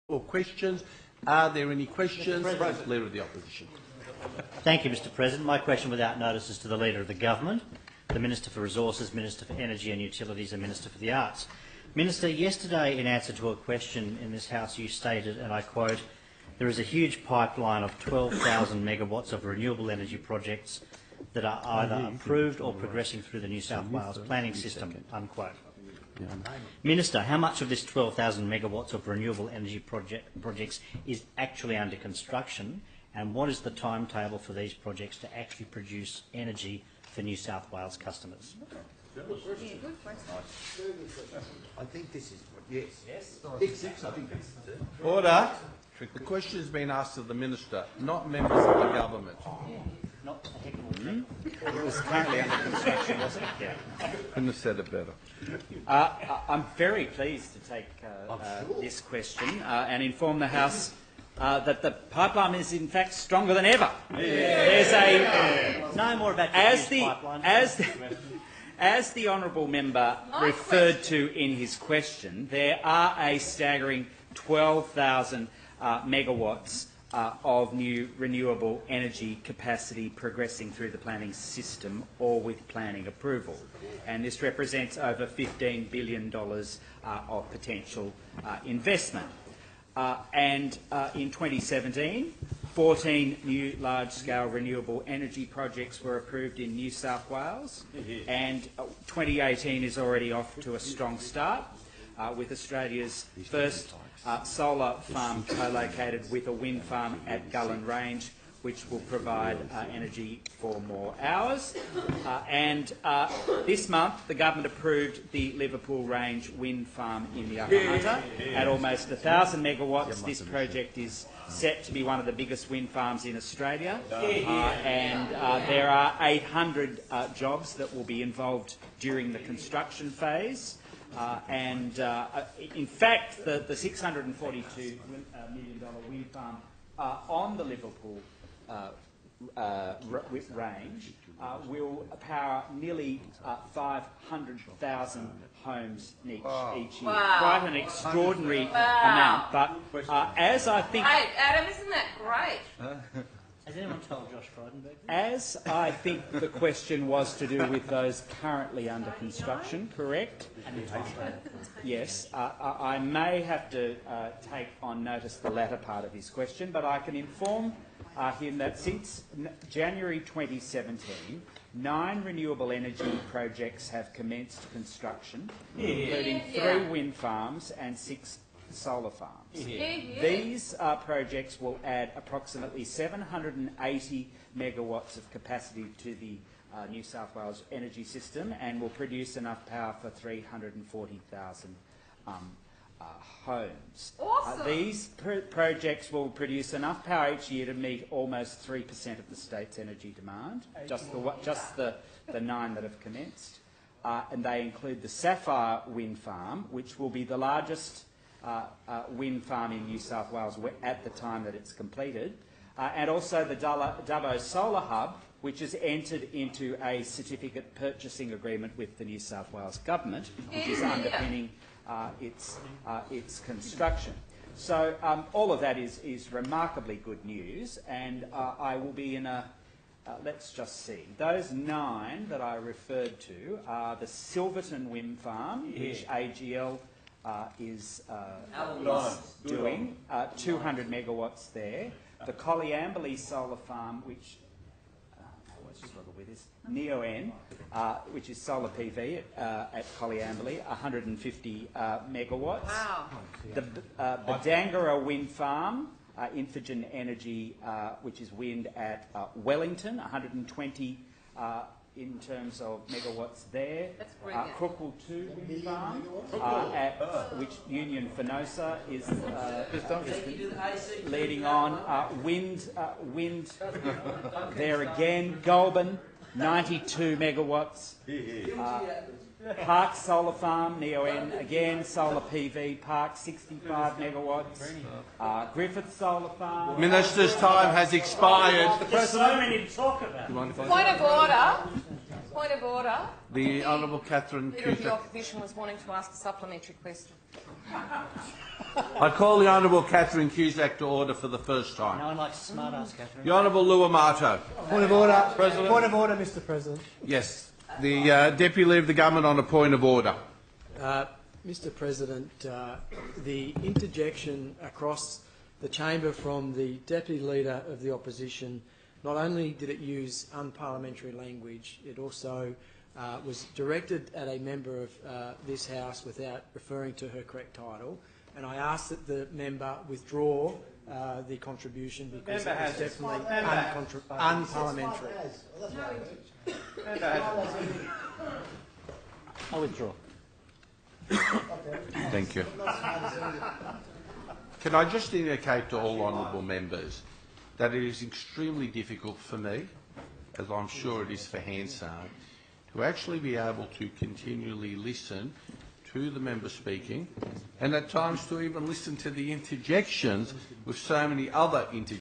or questions. Are there any questions? Leader of the Opposition. Thank you, Mr President. My question without notice is to the Leader of the Government, the Minister for Resources, Minister for Energy and Utilities and Minister for the Arts. Minister, yesterday in answer to a question in this House you stated, and I quote, "There is a huge pipeline of 12,000 megawatts of renewable energy projects that are either approved or progressing through the New South Wales planning system," unquote. Minister, how much of this 12,000 megawatts of renewable energy projects is actually under construction, and what is the timetable for these projects to actually produce energy for New South Wales customers? Yeah, good question. I think this is yes. Yes. I think this is it. Order. The question has been asked of the Minister, not members of the government. Not a heck of a It was currently under construction, wasn't it? Yeah. Couldn't have said it better. I'm very pleased to take this question and inform the House that the pipeline is in fact stronger than ever. There's a No more about as the honourable member referred to in his question, there are a staggering 12,000 megawatts of new renewable energy capacity progressing through the planning system or with planning approval. And this represents over $15 billion of potential investment. In 2017, 14 new large-scale renewable energy projects were approved in New South Wales, and 2018 is already off to a strong start, with Australia's first solar farm co-located with a wind farm at Gullen Range, which will provide energy for more hours. This month, the government approved the Liverpool Range wind farm in the Upper Hunter at almost 1,000 megawatts. This project is set to be one of the biggest wind farms in Australia, and there are 800 jobs that will be involved during the construction phase. In fact, the $642 million wind farm on the Liverpool range will power nearly 500,000 homes each year. Wow. Quite an extraordinary amount. But as I think, Hey, Adam, isn't that great? Has anyone told Josh Frydenberg? as I think the question was to do with those currently under construction, correct? Yes, I may have to take on notice the latter part of his question, but I can inform him that since January 2017, 9 renewable energy projects have commenced construction, including 3 wind farms and 6 solar farms. These projects will add approximately 780 megawatts of capacity to the New South Wales energy system and will produce enough power for 340,000 homes. Awesome. These projects will produce enough power each year to meet almost 3% of the state's energy demand, just the 9 that have commenced. And they include the Sapphire wind farm, which will be the largest wind farm in New South Wales at the time that it's completed, and also the Dubbo Solar Hub, which has entered into a certificate purchasing agreement with the New South Wales Government, which is underpinning its construction. So all of that is remarkably good news, and I will be in a... let's just see. Those 9 that I referred to are the Silverton Wind Farm, which AGL is doing, 200 megawatts there. The Collyamberley Solar Farm, which I always struggle with this, NEON, which is solar PV at Collyamberley, 150 megawatts. Wow. The Badangara Wind Farm, Infigen Energy, which is wind at Wellington, 120 in terms of megawatts there. That's brilliant. Crookle 2 wind farm, which Union Fenosa is leading on. Wind there again. Goulburn, 92 megawatts. Park Solar Farm, NEON, again, solar PV, Park, 65 megawatts. Griffith Solar Farm. Minister's time has expired. There's so many to talk about. Point of order. Point of order. The Honourable Catherine Leader of the Cusack. Opposition was wanting to ask a supplementary question. I call the Honourable Catherine Cusack to order for the first time. No one likes a smart ass, Catherine. The Honourable Lou Amato. Point of order. Point of order, Mr. President. Yes. The Deputy Leader of the Government on a point of order. Mr. President, the interjection across the chamber from the Deputy Leader of the Opposition, not only did it use unparliamentary language, it also was directed at a member of this House without referring to her correct title. And I ask that the member withdraw the contribution because it was definitely unparliamentary. I withdraw. Thank you. Can I just indicate to all honourable members that it is extremely difficult for me, as I'm sure it is for Hansard, to actually be able to continually listen to the member speaking and at times to even listen to the interjections with so many other interjections.